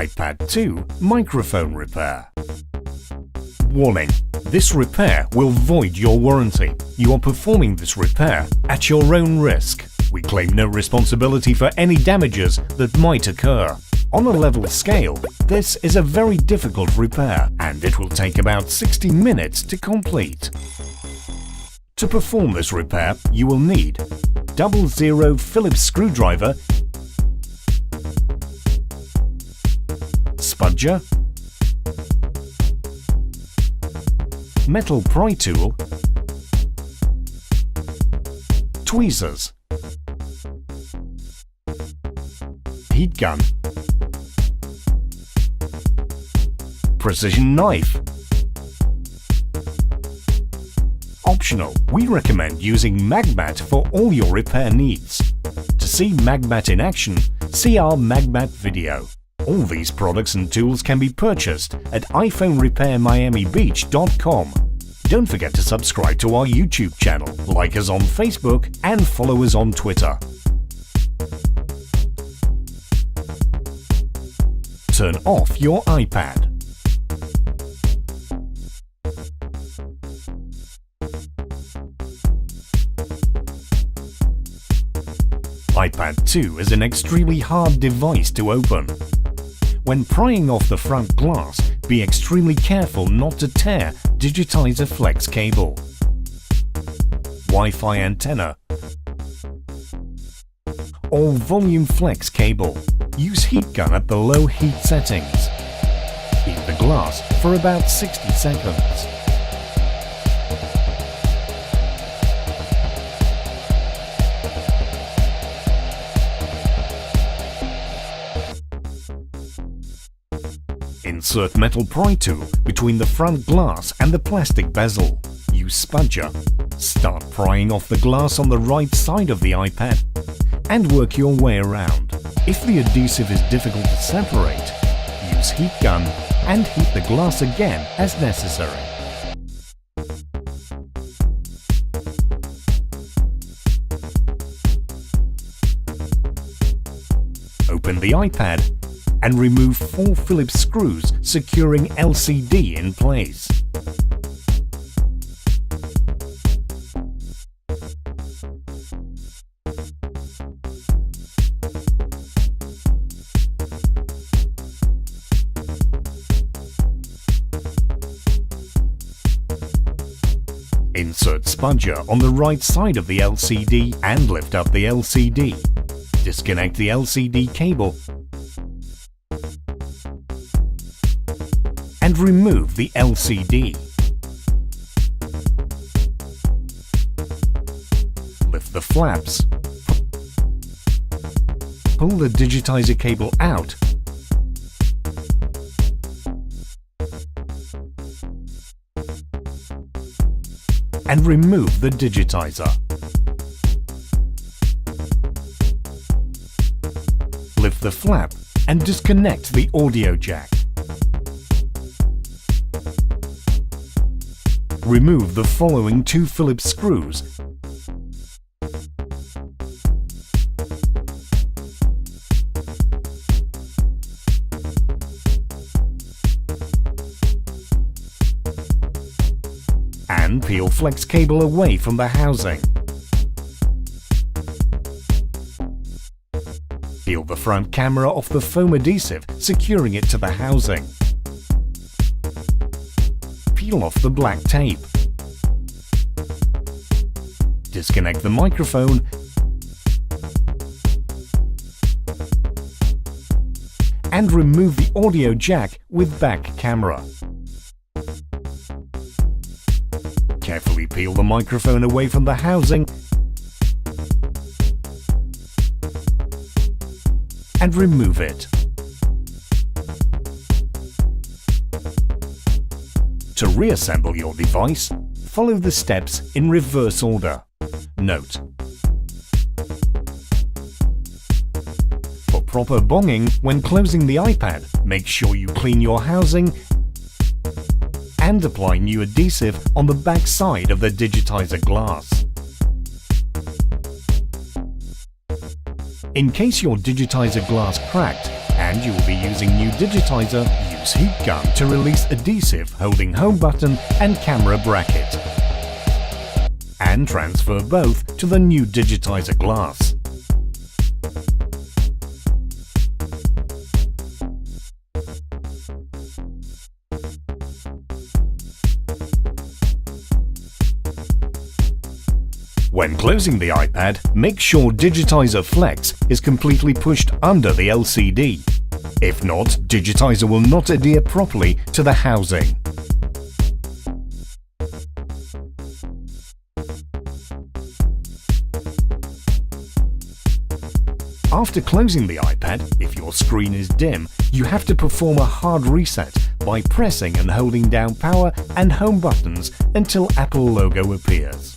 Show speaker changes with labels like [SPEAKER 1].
[SPEAKER 1] iPad 2 microphone repair. Warning: this repair will void your warranty. You are performing this repair at your own risk. We claim no responsibility for any damages that might occur. On a level scale, this is a very difficult repair and it will take about 60 minutes to complete. To perform this repair, you will need 00 Phillips screwdriver, spudger, metal pry tool, tweezers, heat gun, precision knife. Optional, we recommend using MagMat for all your repair needs. To see MagMat in action, see our MagMat video. All these products and tools can be purchased at iPhoneRepairMiamiBeach.com. Don't forget to subscribe to our YouTube channel, like us on Facebook and follow us on Twitter. Turn off your iPad. iPad 2 is an extremely hard device to open. When prying off the front glass, be extremely careful not to tear digitizer flex cable, Wi-Fi antenna, or volume flex cable. Use heat gun at the low heat settings. Heat the glass for about 60 seconds. Insert metal pry tool between the front glass and the plastic bezel. Use spudger. Start prying off the glass on the right side of the iPad and work your way around. If the adhesive is difficult to separate, use heat gun and heat the glass again as necessary. Open the iPad and remove 4 Phillips screws securing LCD in place. Insert spudger on the right side of the LCD and lift up the LCD. Disconnect the LCD cable and remove the LCD. Lift the flaps. Pull the digitizer cable out and remove the digitizer. Lift the flap and disconnect the audio jack. Remove the following 2 Phillips screws and peel flex cable away from the housing. Peel the front camera off the foam adhesive, securing it to the housing. Peel off the black tape. Disconnect the microphone and remove the audio jack with back camera. Carefully peel the microphone away from the housing and remove it. To reassemble your device, follow the steps in reverse order. Note: for proper bonging when closing the iPad, make sure you clean your housing and apply new adhesive on the back side of the digitizer glass. In case your digitizer glass cracked and and you will be using new digitizer, use heat gun to release adhesive holding home button and camera bracket, and transfer both to the new digitizer glass. When closing the iPad, make sure Digitizer Flex is completely pushed under the LCD. If not, Digitizer will not adhere properly to the housing. After closing the iPad, if your screen is dim, you have to perform a hard reset by pressing and holding down power and home buttons until Apple logo appears.